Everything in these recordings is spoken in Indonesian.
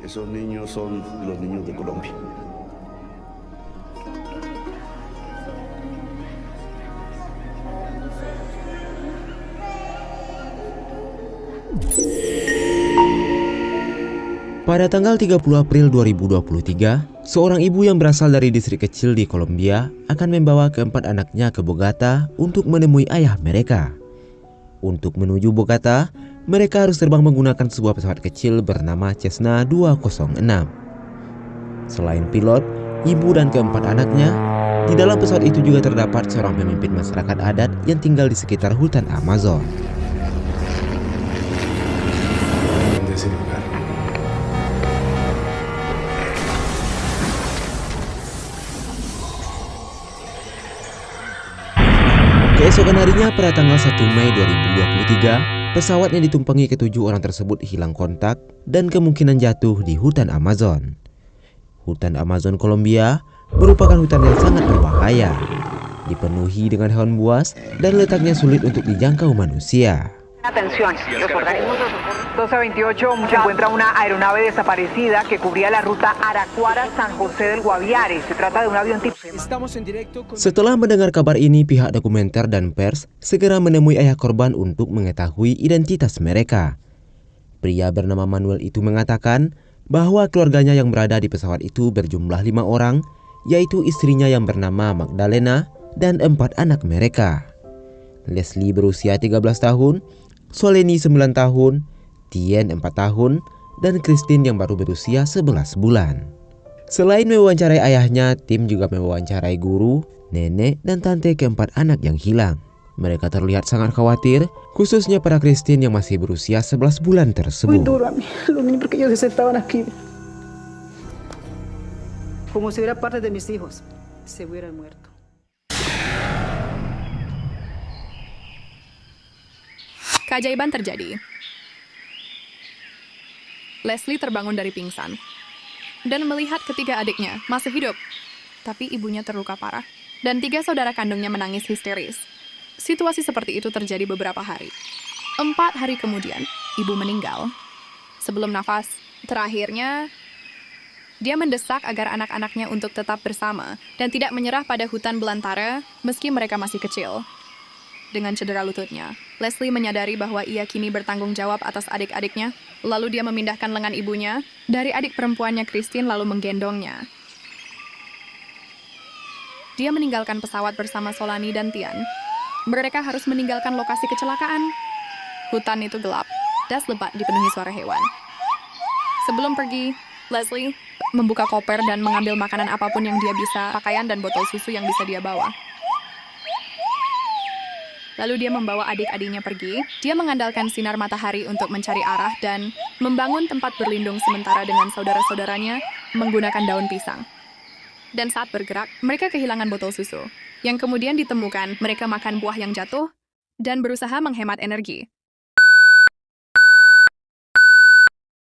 Esos niños son los niños de Colombia. Pada tanggal 30 April 2023, seorang ibu yang berasal dari distrik kecil di Kolombia akan membawa keempat anaknya ke Bogota untuk menemui ayah mereka. Untuk menuju Bogota, mereka harus terbang menggunakan sebuah pesawat kecil bernama Cessna 206. Selain pilot, ibu dan keempat anaknya, di dalam pesawat itu juga terdapat seorang pemimpin masyarakat adat yang tinggal di sekitar hutan Amazon. Keesokan harinya pada tanggal 1 Mei 2023, pesawat yang ditumpangi ketujuh orang tersebut hilang kontak dan kemungkinan jatuh di hutan Amazon. Hutan Amazon Kolombia merupakan hutan yang sangat berbahaya, dipenuhi dengan hewan buas dan letaknya sulit untuk dijangkau manusia. Atención, los organismos de socorro 1228 se encuentra una aeronave desaparecida que cubría la ruta Aracuara-San José del Guaviare. Se trata de un avión tipo. Setelah mendengar kabar ini, pihak dokumenter dan pers segera menemui ayah korban untuk mengetahui identitas mereka. Pria bernama Manuel itu mengatakan bahwa keluarganya yang berada di pesawat itu berjumlah 5 orang, yaitu istrinya yang bernama Magdalena dan 4 anak mereka. Leslie berusia 13 tahun, Soleni 9 tahun, Tien 4 tahun, dan Christine yang baru berusia 11 bulan. Selain mewawancarai ayahnya, tim juga mewawancarai guru, nenek, dan tante keempat anak yang hilang. Mereka terlihat sangat khawatir, khususnya para Christine yang masih berusia 11 bulan tersebut. Muy duro a mí, los niños porque ellos estaban aquí. Como si hubiera parte de mis hijos, se hubieran muerto. Keajaiban terjadi. Leslie terbangun dari pingsan dan melihat ketiga adiknya masih hidup, tapi ibunya terluka parah dan 3 saudara kandungnya menangis histeris. Situasi seperti itu terjadi beberapa hari. 4 hari kemudian, ibu meninggal. Sebelum nafas terakhirnya, dia mendesak agar anak-anaknya untuk tetap bersama dan tidak menyerah pada hutan belantara meski mereka masih kecil. Dengan cedera lututnya, Leslie menyadari bahwa ia kini bertanggung jawab atas adik-adiknya. Lalu dia memindahkan lengan ibunya dari adik perempuannya Christine lalu menggendongnya. Dia meninggalkan pesawat bersama Solani dan Tian. Mereka harus meninggalkan lokasi kecelakaan. Hutan itu gelap, das lebat dipenuhi suara hewan. Sebelum pergi, Leslie membuka koper dan mengambil makanan apapun yang dia bisa, pakaian dan botol susu yang bisa dia bawa. Lalu dia membawa adik-adiknya pergi. Dia mengandalkan sinar matahari untuk mencari arah dan membangun tempat berlindung sementara dengan saudara-saudaranya menggunakan daun pisang. Dan saat bergerak, mereka kehilangan botol susu, yang kemudian ditemukan mereka makan buah yang jatuh dan berusaha menghemat energi.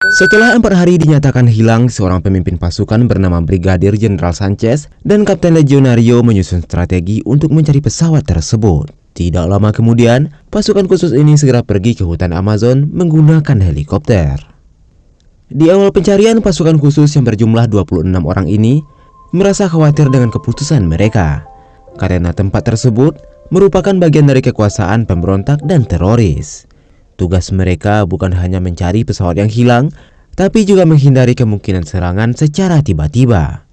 Setelah 4 hari dinyatakan hilang, seorang pemimpin pasukan bernama Brigadir Jenderal Sanchez dan Kapten Legionario menyusun strategi untuk mencari pesawat tersebut. Tidak lama kemudian, pasukan khusus ini segera pergi ke hutan Amazon menggunakan helikopter. Di awal pencarian, pasukan khusus yang berjumlah 26 orang ini merasa khawatir dengan keputusan mereka, karena tempat tersebut merupakan bagian dari kekuasaan pemberontak dan teroris. Tugas mereka bukan hanya mencari pesawat yang hilang, tapi juga menghindari kemungkinan serangan secara tiba-tiba.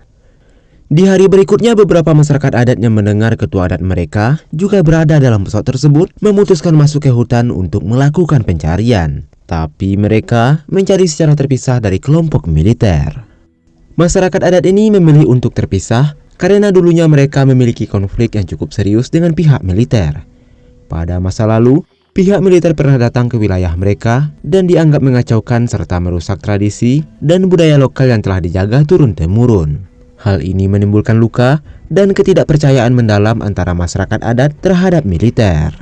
Di hari berikutnya, beberapa masyarakat adat yang mendengar ketua adat mereka juga berada dalam pesawat tersebut memutuskan masuk ke hutan untuk melakukan pencarian. Tapi mereka mencari secara terpisah dari kelompok militer. Masyarakat adat ini memilih untuk terpisah karena dulunya mereka memiliki konflik yang cukup serius dengan pihak militer. Pada masa lalu, pihak militer pernah datang ke wilayah mereka dan dianggap mengacaukan serta merusak tradisi dan budaya lokal yang telah dijaga turun-temurun. Hal ini menimbulkan luka dan ketidakpercayaan mendalam antara masyarakat adat terhadap militer.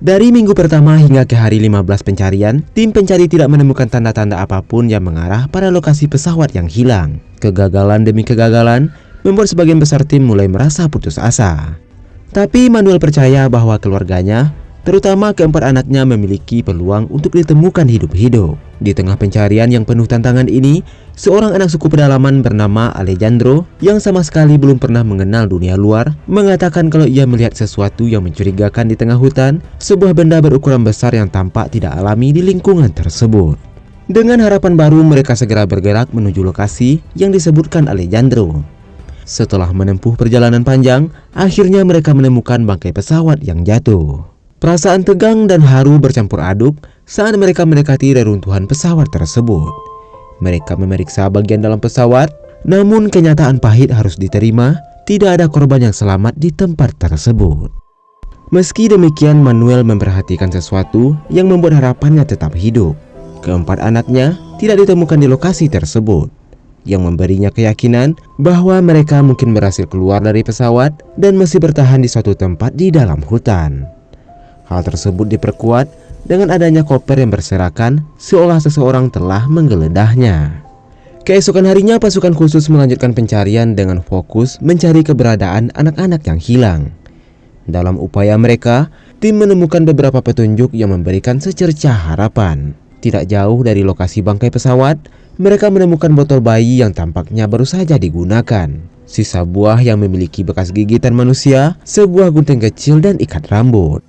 Dari minggu pertama hingga ke hari 15 pencarian, tim pencari tidak menemukan tanda-tanda apapun yang mengarah pada lokasi pesawat yang hilang. Kegagalan demi kegagalan membuat sebagian besar tim mulai merasa putus asa. Tapi Manuel percaya bahwa keluarganya Terutama keempat anaknya memiliki peluang untuk ditemukan hidup-hidup. Di tengah pencarian yang penuh tantangan ini, seorang anak suku pedalaman bernama Alejandro yang sama sekali belum pernah mengenal dunia luar mengatakan kalau ia melihat sesuatu yang mencurigakan di tengah hutan, sebuah benda berukuran besar yang tampak tidak alami di lingkungan tersebut. Dengan harapan baru, mereka segera bergerak menuju lokasi yang disebutkan Alejandro. Setelah menempuh perjalanan panjang, akhirnya mereka menemukan bangkai pesawat yang jatuh. Perasaan tegang dan haru bercampur aduk saat mereka mendekati reruntuhan pesawat tersebut. Mereka memeriksa bagian dalam pesawat, namun kenyataan pahit harus diterima, tidak ada korban yang selamat di tempat tersebut. Meski demikian, Manuel memperhatikan sesuatu yang membuat harapannya tetap hidup. Keempat anaknya tidak ditemukan di lokasi tersebut, yang memberinya keyakinan bahwa mereka mungkin berhasil keluar dari pesawat dan masih bertahan di suatu tempat di dalam hutan. Hal tersebut diperkuat dengan adanya koper yang berserakan seolah seseorang telah menggeledahnya. Keesokan harinya, pasukan khusus melanjutkan pencarian dengan fokus mencari keberadaan anak-anak yang hilang. Dalam upaya mereka, tim menemukan beberapa petunjuk yang memberikan secercah harapan. Tidak jauh dari lokasi bangkai pesawat, mereka menemukan botol bayi yang tampaknya baru saja digunakan. Sisa buah yang memiliki bekas gigitan manusia, sebuah gunting kecil dan ikat rambut.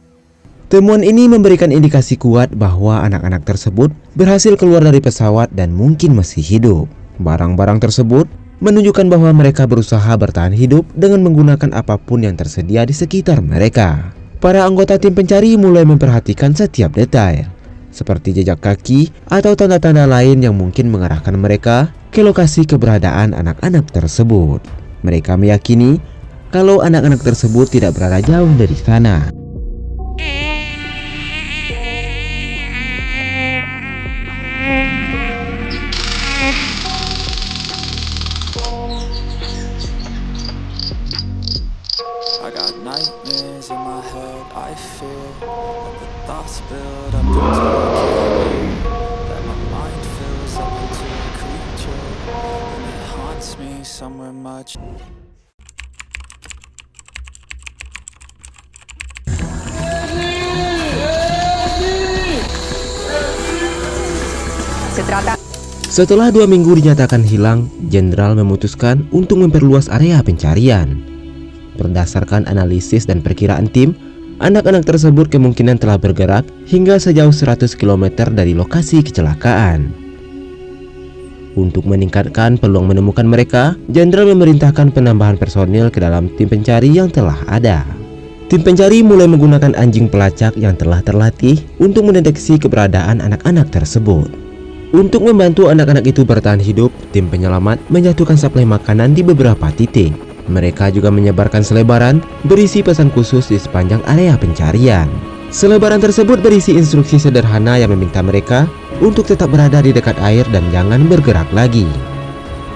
Temuan ini memberikan indikasi kuat bahwa anak-anak tersebut berhasil keluar dari pesawat dan mungkin masih hidup. Barang-barang tersebut menunjukkan bahwa mereka berusaha bertahan hidup dengan menggunakan apapun yang tersedia di sekitar mereka. Para anggota tim pencari mulai memperhatikan setiap detail, seperti jejak kaki atau tanda-tanda lain yang mungkin mengarahkan mereka ke lokasi keberadaan anak-anak tersebut. Mereka meyakini kalau anak-anak tersebut tidak berada jauh dari sana. I got nightmares in my head, I fear that the thoughts build up into a cave, that my mind fills up into a creature, and it haunts me somewhere much. Setelah 2 minggu dinyatakan hilang, Jenderal memutuskan untuk memperluas area pencarian. Berdasarkan analisis dan perkiraan tim, anak-anak tersebut kemungkinan telah bergerak hingga sejauh 100 km dari lokasi kecelakaan. Untuk meningkatkan peluang menemukan mereka, Jenderal memerintahkan penambahan personil ke dalam tim pencari yang telah ada. Tim pencari mulai menggunakan anjing pelacak yang telah terlatih untuk mendeteksi keberadaan anak-anak tersebut. Untuk membantu anak-anak itu bertahan hidup, tim penyelamat menjatuhkan suplai makanan di beberapa titik. Mereka juga menyebarkan selebaran berisi pesan khusus di sepanjang area pencarian. Selebaran tersebut berisi instruksi sederhana yang meminta mereka untuk tetap berada di dekat air dan jangan bergerak lagi.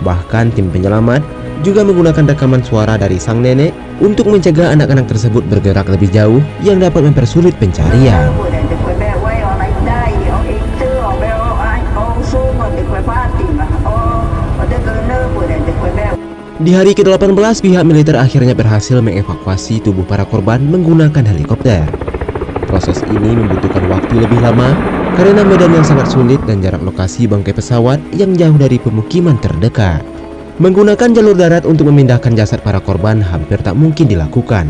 Bahkan tim penyelamat juga menggunakan rekaman suara dari sang nenek untuk mencegah anak-anak tersebut bergerak lebih jauh yang dapat mempersulit pencarian. Di hari ke-18, pihak militer akhirnya berhasil mengevakuasi tubuh para korban menggunakan helikopter. Proses ini membutuhkan waktu lebih lama karena medan yang sangat sulit dan jarak lokasi bangkai pesawat yang jauh dari pemukiman terdekat. Menggunakan jalur darat untuk memindahkan jasad para korban hampir tak mungkin dilakukan.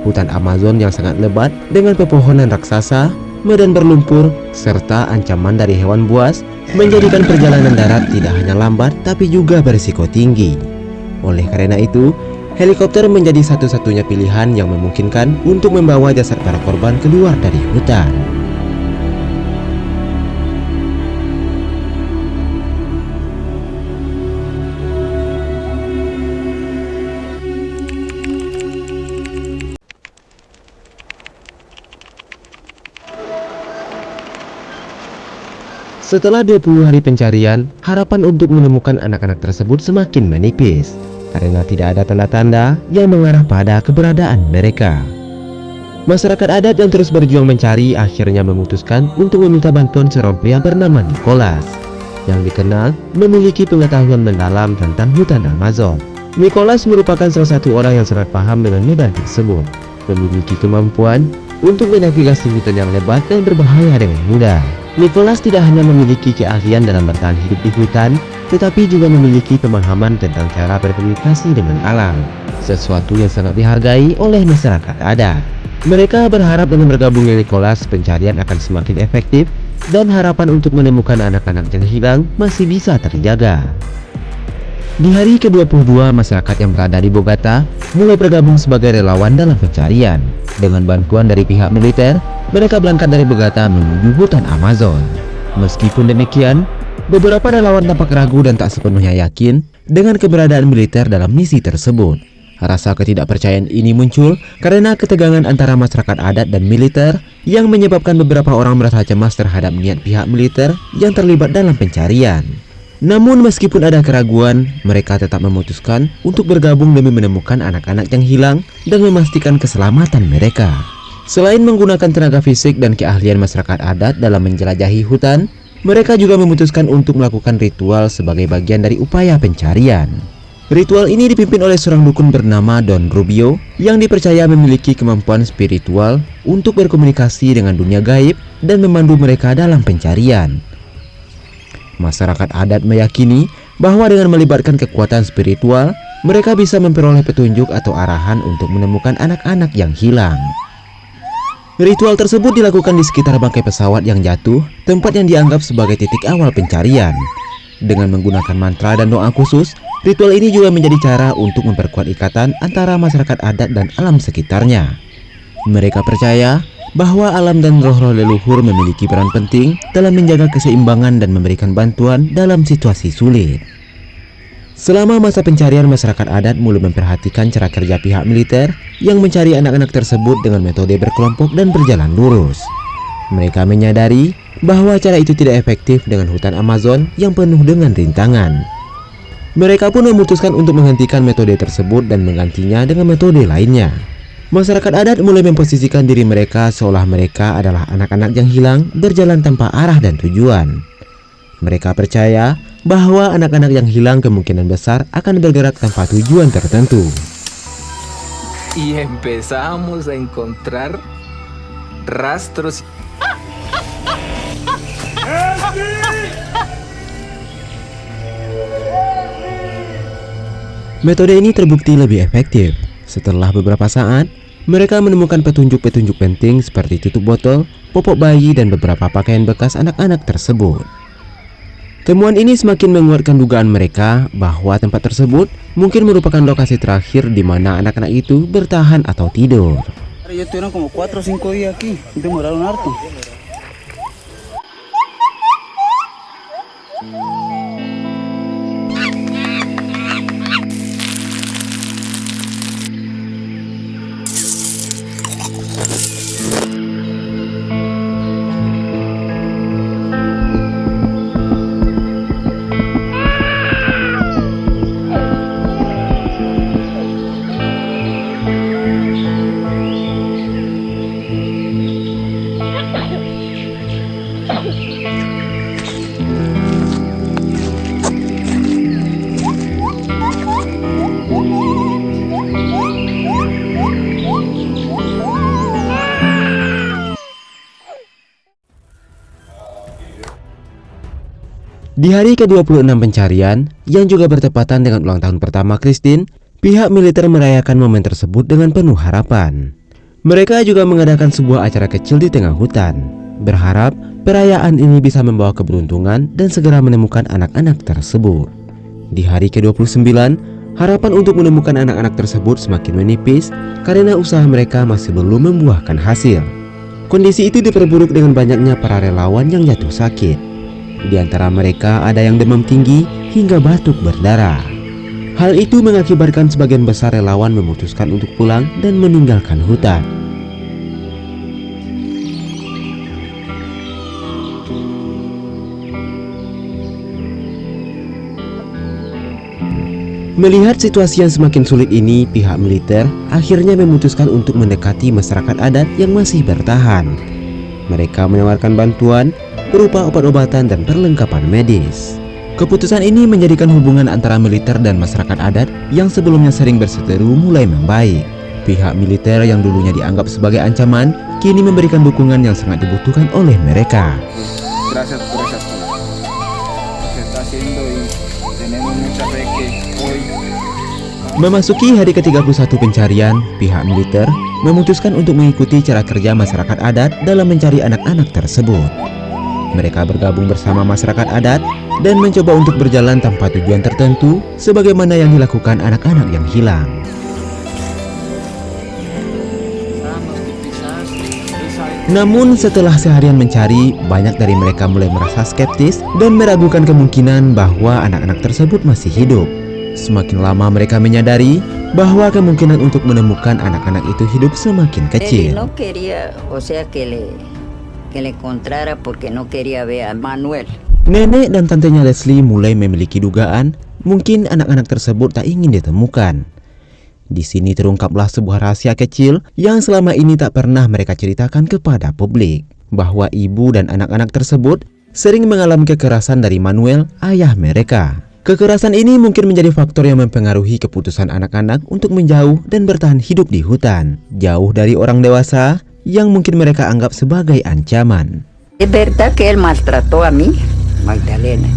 Hutan Amazon yang sangat lebat dengan pepohonan raksasa, medan berlumpur, serta ancaman dari hewan buas menjadikan perjalanan darat tidak hanya lambat tapi juga berisiko tinggi. Oleh karena itu, helikopter menjadi satu-satunya pilihan yang memungkinkan untuk membawa jasad para korban keluar dari hutan. Setelah 20 hari pencarian, harapan untuk menemukan anak-anak tersebut semakin menipis karena tidak ada tanda-tanda yang mengarah pada keberadaan mereka. Masyarakat adat yang terus berjuang mencari akhirnya memutuskan untuk meminta bantuan seorang pria bernama Nicholas yang dikenal memiliki pengetahuan mendalam tentang hutan Amazon. Nicholas merupakan salah satu orang yang sangat paham dengan medan tersebut, memiliki kemampuan untuk menavigasi hutan yang lebat dan berbahaya dengan mudah. Nicholas tidak hanya memiliki keahlian dalam bertahan hidup di hutan, tetapi juga memiliki pemahaman tentang cara berkomunikasi dengan alam, sesuatu yang sangat dihargai oleh masyarakat adat. Mereka berharap dengan bergabungnya Nicholas, pencarian akan semakin efektif dan harapan untuk menemukan anak-anak yang hilang masih bisa terjaga. Di hari ke-22, masyarakat yang berada di Bogata mulai bergabung sebagai relawan dalam pencarian. Dengan bantuan dari pihak militer, mereka berangkat dari Bogata menuju hutan Amazon. Meskipun demikian, beberapa relawan tampak ragu dan tak sepenuhnya yakin dengan keberadaan militer dalam misi tersebut. Rasa ketidakpercayaan ini muncul karena ketegangan antara masyarakat adat dan militer yang menyebabkan beberapa orang merasa cemas terhadap niat pihak militer yang terlibat dalam pencarian. Namun meskipun ada keraguan, mereka tetap memutuskan untuk bergabung demi menemukan anak-anak yang hilang dan memastikan keselamatan mereka. Selain menggunakan tenaga fisik dan keahlian masyarakat adat dalam menjelajahi hutan, mereka juga memutuskan untuk melakukan ritual sebagai bagian dari upaya pencarian. Ritual ini dipimpin oleh seorang dukun bernama Don Rubio yang dipercaya memiliki kemampuan spiritual untuk berkomunikasi dengan dunia gaib dan memandu mereka dalam pencarian. Masyarakat adat meyakini bahwa dengan melibatkan kekuatan spiritual, mereka bisa memperoleh petunjuk atau arahan untuk menemukan anak-anak yang hilang. Ritual tersebut dilakukan di sekitar bangkai pesawat yang jatuh, tempat yang dianggap sebagai titik awal pencarian. Dengan menggunakan mantra dan doa khusus, ritual ini juga menjadi cara untuk memperkuat ikatan antara masyarakat adat dan alam sekitarnya. Mereka percaya bahwa alam dan roh-roh leluhur memiliki peran penting dalam menjaga keseimbangan dan memberikan bantuan dalam situasi sulit. Selama masa pencarian, masyarakat adat mulai memperhatikan cara kerja pihak militer yang mencari anak-anak tersebut dengan metode berkelompok dan berjalan lurus. Mereka menyadari bahwa cara itu tidak efektif dengan hutan Amazon yang penuh dengan rintangan. Mereka pun memutuskan untuk menghentikan metode tersebut dan menggantinya dengan metode lainnya. Masyarakat adat mulai memposisikan diri mereka seolah mereka adalah anak-anak yang hilang berjalan tanpa arah dan tujuan. Mereka percaya bahwa anak-anak yang hilang kemungkinan besar akan bergerak tanpa tujuan tertentu. Y empezamos a encontrar rastros. Metode ini terbukti lebih efektif. Setelah beberapa saat, mereka menemukan petunjuk-petunjuk penting seperti tutup botol, popok bayi, dan beberapa pakaian bekas anak-anak tersebut. Temuan ini semakin menguatkan dugaan mereka bahwa tempat tersebut mungkin merupakan lokasi terakhir di mana anak-anak itu bertahan atau tidur. Ellos tuvieron como 4 o 5 días aquí, demoraron harto. Di hari ke-26 pencarian, yang juga bertepatan dengan ulang tahun pertama Christine, pihak militer merayakan momen tersebut dengan penuh harapan. Mereka juga mengadakan sebuah acara kecil di tengah hutan, berharap perayaan ini bisa membawa keberuntungan dan segera menemukan anak-anak tersebut. Di hari ke-29, harapan untuk menemukan anak-anak tersebut semakin menipis karena usaha mereka masih belum membuahkan hasil. Kondisi itu diperburuk dengan banyaknya para relawan yang jatuh sakit. Di antara mereka ada yang demam tinggi hingga batuk berdarah. Hal itu mengakibatkan sebagian besar relawan memutuskan untuk pulang dan meninggalkan hutan. Melihat situasi yang semakin sulit ini, pihak militer akhirnya memutuskan untuk mendekati masyarakat adat yang masih bertahan. Mereka menawarkan bantuan berupa obat-obatan dan perlengkapan medis. Keputusan ini menjadikan hubungan antara militer dan masyarakat adat yang sebelumnya sering berseteru mulai membaik. pihak militer yang dulunya dianggap sebagai ancaman, kini memberikan dukungan yang sangat dibutuhkan oleh mereka. Gracias por ese apoyo. Se está haciendo y tenemos mucha fe que hoy. Memasuki hari ke-31 pencarian, pihak militer memutuskan untuk mengikuti cara kerja masyarakat adat dalam mencari anak-anak tersebut. Mereka bergabung bersama masyarakat adat dan mencoba untuk berjalan tanpa tujuan tertentu sebagaimana yang dilakukan anak-anak yang hilang. Namun setelah seharian mencari, banyak dari mereka mulai merasa skeptis dan meragukan kemungkinan bahwa anak-anak tersebut masih hidup. Semakin lama mereka menyadari bahwa kemungkinan untuk menemukan anak-anak itu hidup semakin kecil. No quería, o sea que le encontrara porque no quería ver a Manuel. Nenek dan tantenya Leslie mulai memiliki dugaan mungkin anak-anak tersebut tak ingin ditemukan. Di sini terungkaplah sebuah rahasia kecil yang selama ini tak pernah mereka ceritakan kepada publik, bahwa ibu dan anak-anak tersebut sering mengalami kekerasan dari Manuel, ayah mereka. Kekerasan ini mungkin menjadi faktor yang mempengaruhi keputusan anak-anak untuk menjauh dan bertahan hidup di hutan, jauh dari orang dewasa yang mungkin mereka anggap sebagai ancaman. Es verdad que él maltrató a mí, Magdalena,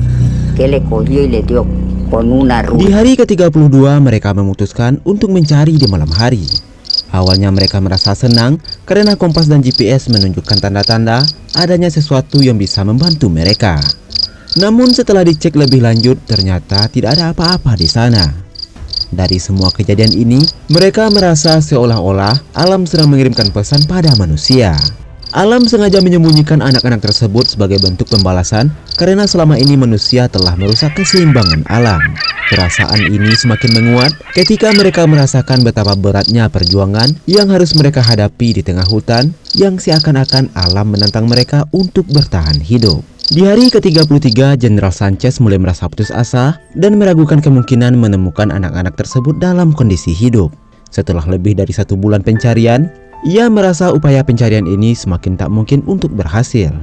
que le cogió y le dio con una ruda. Di hari ke-32 mereka memutuskan untuk mencari di malam hari. Awalnya mereka merasa senang karena kompas dan GPS menunjukkan tanda-tanda adanya sesuatu yang bisa membantu mereka. Namun setelah dicek lebih lanjut, ternyata tidak ada apa-apa di sana. Dari semua kejadian ini, mereka merasa seolah-olah alam sedang mengirimkan pesan pada manusia. Alam sengaja menyembunyikan anak-anak tersebut sebagai bentuk pembalasan karena selama ini manusia telah merusak keseimbangan alam. Perasaan ini semakin menguat ketika mereka merasakan betapa beratnya perjuangan yang harus mereka hadapi di tengah hutan yang seakan-akan alam menantang mereka untuk bertahan hidup. Di hari ke-33, Jenderal Sanchez mulai merasa putus asa dan meragukan kemungkinan menemukan anak-anak tersebut dalam kondisi hidup. Setelah lebih dari 1 bulan pencarian, ia merasa upaya pencarian ini semakin tak mungkin untuk berhasil.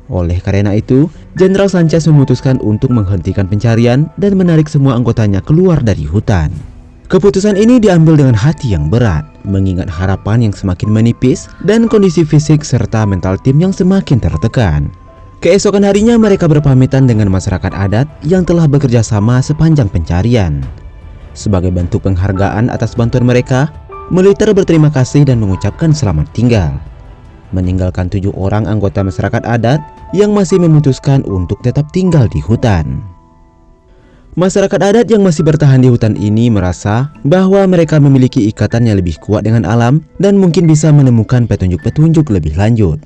Oleh karena itu, Jenderal Sanchez memutuskan untuk menghentikan pencarian dan menarik semua anggotanya keluar dari hutan. Keputusan ini diambil dengan hati yang berat, mengingat harapan yang semakin menipis dan kondisi fisik serta mental tim yang semakin tertekan. Keesokan harinya mereka berpamitan dengan masyarakat adat yang telah bekerja sama sepanjang pencarian. Sebagai bentuk penghargaan atas bantuan mereka, militer berterima kasih dan mengucapkan selamat tinggal, meninggalkan 7 orang anggota masyarakat adat yang masih memutuskan untuk tetap tinggal di hutan. Masyarakat adat yang masih bertahan di hutan ini merasa bahwa mereka memiliki ikatan yang lebih kuat dengan alam dan mungkin bisa menemukan petunjuk-petunjuk lebih lanjut.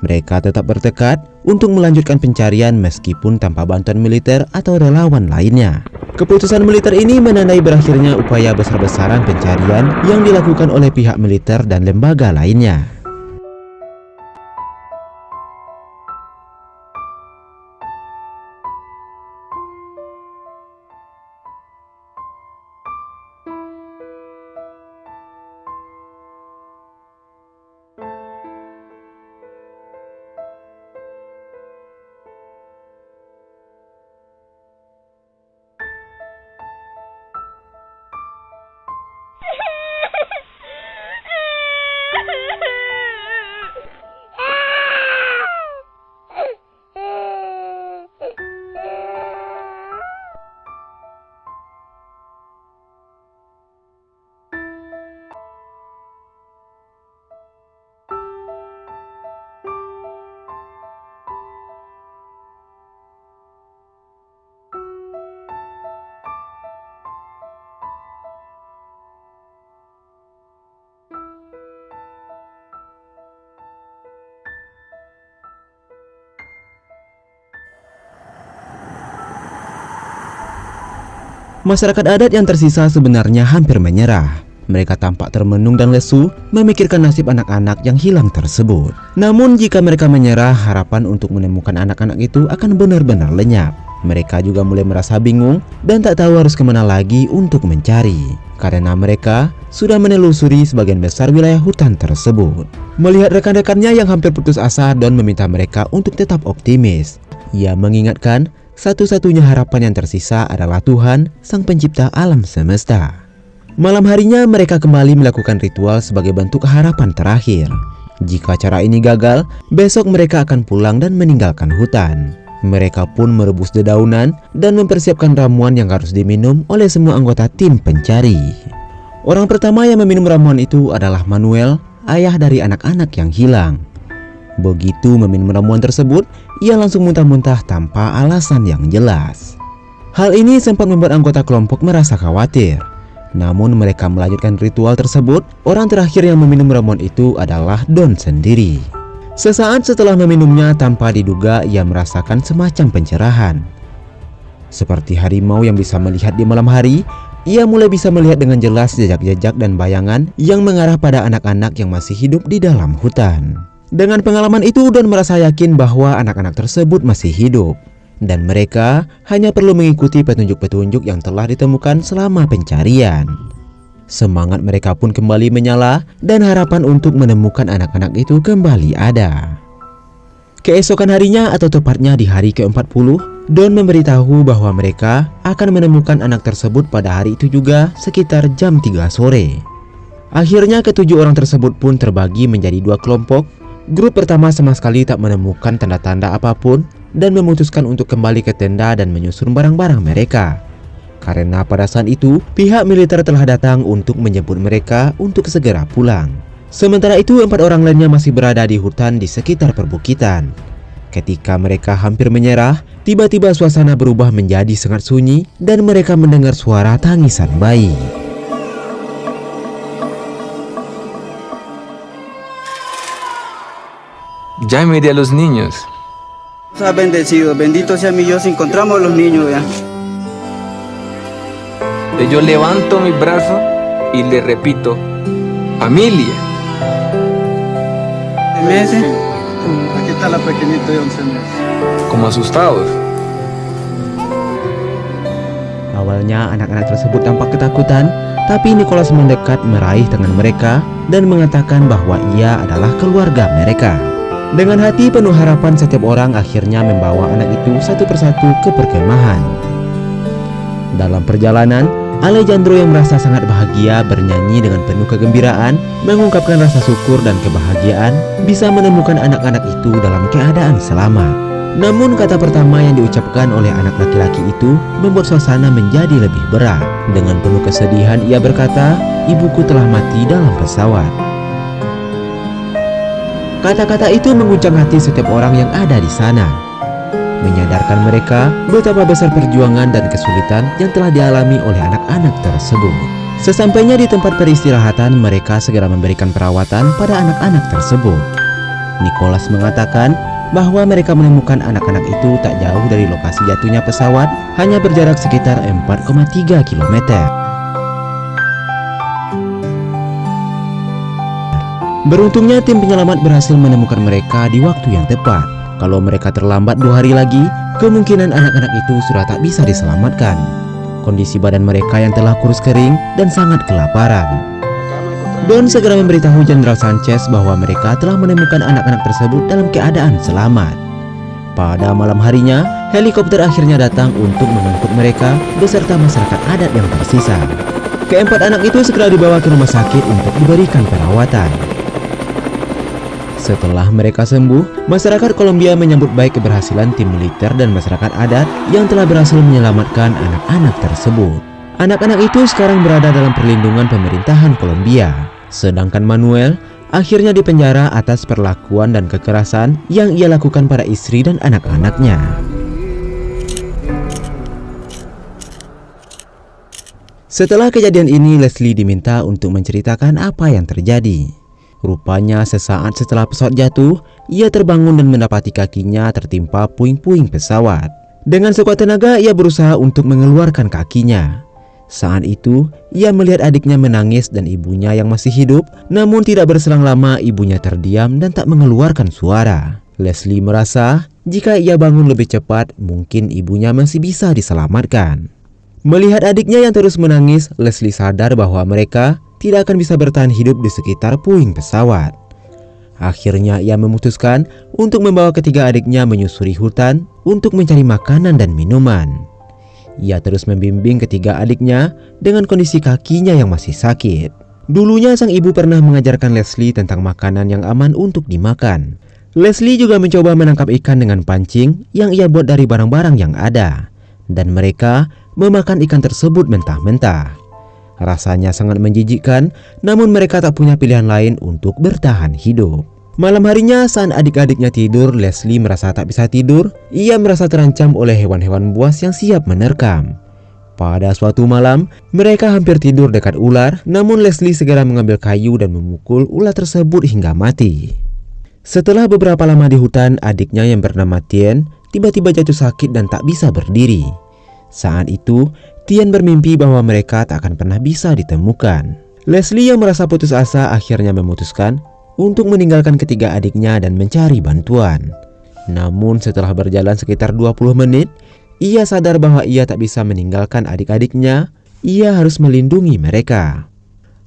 Mereka tetap bertekad untuk melanjutkan pencarian meskipun tanpa bantuan militer atau relawan lainnya. Keputusan militer ini menandai berakhirnya upaya besar-besaran pencarian yang dilakukan oleh pihak militer dan lembaga lainnya. Masyarakat adat yang tersisa sebenarnya hampir menyerah. Mereka tampak termenung dan lesu memikirkan nasib anak-anak yang hilang tersebut. Namun jika mereka menyerah, harapan untuk menemukan anak-anak itu akan benar-benar lenyap. Mereka juga mulai merasa bingung dan tak tahu harus kemana lagi untuk mencari, karena mereka sudah menelusuri sebagian besar wilayah hutan tersebut. Melihat rekan-rekannya yang hampir putus asa, Don meminta mereka untuk tetap optimis. Ia mengingatkan satu-satunya harapan yang tersisa adalah Tuhan, Sang Pencipta alam semesta. Malam harinya mereka kembali melakukan ritual sebagai bentuk harapan terakhir. Jika cara ini gagal, besok mereka akan pulang dan meninggalkan hutan. Mereka pun merebus dedaunan dan mempersiapkan ramuan yang harus diminum oleh semua anggota tim pencari. Orang pertama yang meminum ramuan itu adalah Manuel, ayah dari anak-anak yang hilang. Begitu meminum ramuan tersebut, ia langsung muntah-muntah tanpa alasan yang jelas. Hal ini sempat membuat anggota kelompok merasa khawatir. Namun mereka melanjutkan ritual tersebut. Orang terakhir yang meminum ramuan itu adalah Don sendiri. Sesaat setelah meminumnya, tanpa diduga ia merasakan semacam pencerahan. Seperti harimau yang bisa melihat di malam hari, ia mulai bisa melihat dengan jelas jejak-jejak dan bayangan yang mengarah pada anak-anak yang masih hidup di dalam hutan. Dengan pengalaman itu, Don merasa yakin bahwa anak-anak tersebut masih hidup. Dan mereka hanya perlu mengikuti petunjuk-petunjuk yang telah ditemukan selama pencarian. Semangat mereka pun kembali menyala dan harapan untuk menemukan anak-anak itu kembali ada. Keesokan harinya, atau tepatnya di hari ke-40, Don memberitahu bahwa mereka akan menemukan anak tersebut pada hari itu juga sekitar jam 3 sore. Akhirnya ketujuh orang tersebut pun terbagi menjadi dua kelompok. Grup pertama sama sekali tak menemukan tanda-tanda apapun dan memutuskan untuk kembali ke tenda dan menyusun barang-barang mereka. Karena pada saat itu pihak militer telah datang untuk menjemput mereka untuk segera pulang. Sementara itu 4 orang lainnya masih berada di hutan di sekitar perbukitan. Ketika mereka hampir menyerah, tiba-tiba suasana berubah menjadi sangat sunyi dan mereka mendengar suara tangisan bayi. Ya me di a los niños. Está bendecido, bendito sea mi Dios, encontramos los niños ya. Yo levanto mi brazo y le repito, familia. ¿Meses? Aquí está la pequeñita de 11 meses. Como asustados. Awalnya anak-anak tersebut tampak ketakutan, tapi Nicholas mendekat meraih tangan mereka dan mengatakan bahwa ia adalah keluarga mereka. Dengan hati penuh harapan, setiap orang akhirnya membawa anak itu satu persatu ke perkemahan. Dalam perjalanan, Alejandro yang merasa sangat bahagia bernyanyi dengan penuh kegembiraan, mengungkapkan rasa syukur dan kebahagiaan bisa menemukan anak-anak itu dalam keadaan selamat. Namun kata pertama yang diucapkan oleh anak laki-laki itu membuat suasana menjadi lebih berat. Dengan penuh kesedihan ia berkata, "Ibuku telah mati dalam pesawat." Kata-kata itu mengguncang hati setiap orang yang ada di sana, menyadarkan mereka betapa besar perjuangan dan kesulitan yang telah dialami oleh anak-anak tersebut. Sesampainya di tempat peristirahatan, mereka segera memberikan perawatan pada anak-anak tersebut. Nicholas mengatakan bahwa mereka menemukan anak-anak itu tak jauh dari lokasi jatuhnya pesawat, hanya berjarak sekitar 4,3 km. Beruntungnya tim penyelamat berhasil menemukan mereka di waktu yang tepat. Kalau mereka terlambat 2 hari lagi, kemungkinan anak-anak itu sudah tak bisa diselamatkan. Kondisi badan mereka yang telah kurus kering dan sangat kelaparan. Don segera memberitahu Jenderal Sanchez bahwa mereka telah menemukan anak-anak tersebut dalam keadaan selamat. Pada malam harinya, helikopter akhirnya datang untuk mengangkut mereka beserta masyarakat adat yang tersisa. Keempat anak itu segera dibawa ke rumah sakit untuk diberikan perawatan. Setelah mereka sembuh, masyarakat Kolombia menyambut baik keberhasilan tim militer dan masyarakat adat yang telah berhasil menyelamatkan anak-anak tersebut. Anak-anak itu sekarang berada dalam perlindungan pemerintahan Kolombia. Sedangkan Manuel akhirnya dipenjara atas perlakuan dan kekerasan yang ia lakukan pada istri dan anak-anaknya. Setelah kejadian ini, Leslie diminta untuk menceritakan apa yang terjadi. Rupanya sesaat setelah pesawat jatuh, ia terbangun dan mendapati kakinya tertimpa puing-puing pesawat. Dengan sekuat tenaga, ia berusaha untuk mengeluarkan kakinya. Saat itu, ia melihat adiknya menangis dan ibunya yang masih hidup. Namun tidak berselang lama, ibunya terdiam dan tak mengeluarkan suara. Leslie merasa jika ia bangun lebih cepat, mungkin ibunya masih bisa diselamatkan. Melihat adiknya yang terus menangis, Leslie sadar bahwa mereka tidak akan bisa bertahan hidup di sekitar puing pesawat. Akhirnya ia memutuskan untuk membawa ketiga adiknya menyusuri hutan untuk mencari makanan dan minuman. Ia terus membimbing ketiga adiknya dengan kondisi kakinya yang masih sakit. Dulunya sang ibu pernah mengajarkan Leslie tentang makanan yang aman untuk dimakan. Leslie juga mencoba menangkap ikan dengan pancing yang ia buat dari barang-barang yang ada. Dan mereka memakan ikan tersebut mentah-mentah. Rasanya sangat menjijikkan, namun mereka tak punya pilihan lain untuk bertahan hidup. Malam harinya saat adik-adiknya tidur, Leslie merasa tak bisa tidur. Ia merasa terancam oleh hewan-hewan buas yang siap menerkam. Pada suatu malam, mereka hampir tidur dekat ular, namun Leslie segera mengambil kayu dan memukul ular tersebut hingga mati. Setelah beberapa lama di hutan, adiknya yang bernama Tien tiba-tiba jatuh sakit dan tak bisa berdiri. Saat itu, Tien bermimpi bahwa mereka tak akan pernah bisa ditemukan. Leslie yang merasa putus asa akhirnya memutuskan untuk meninggalkan ketiga adiknya dan mencari bantuan. Namun setelah berjalan sekitar 20 menit, ia sadar bahwa ia tak bisa meninggalkan adik-adiknya. Ia harus melindungi mereka.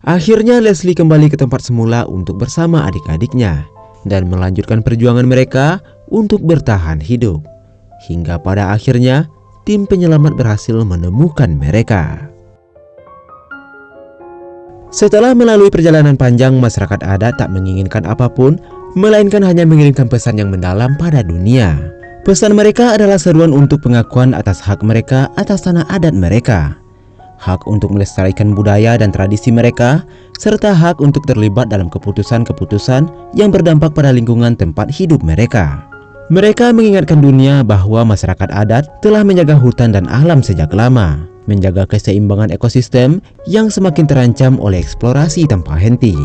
Akhirnya Leslie kembali ke tempat semula untuk bersama adik-adiknya dan melanjutkan perjuangan mereka untuk bertahan hidup. Hingga pada akhirnya tim penyelamat berhasil menemukan mereka. Setelah melalui perjalanan panjang, masyarakat adat tak menginginkan apapun, melainkan hanya mengirimkan pesan yang mendalam pada dunia. Pesan mereka adalah seruan untuk pengakuan atas hak mereka atas tanah adat mereka, hak untuk melestarikan budaya dan tradisi mereka, serta hak untuk terlibat dalam keputusan-keputusan yang berdampak pada lingkungan tempat hidup mereka. Mereka mengingatkan dunia bahwa masyarakat adat telah menjaga hutan dan alam sejak lama, menjaga keseimbangan ekosistem yang semakin terancam oleh eksplorasi tanpa henti.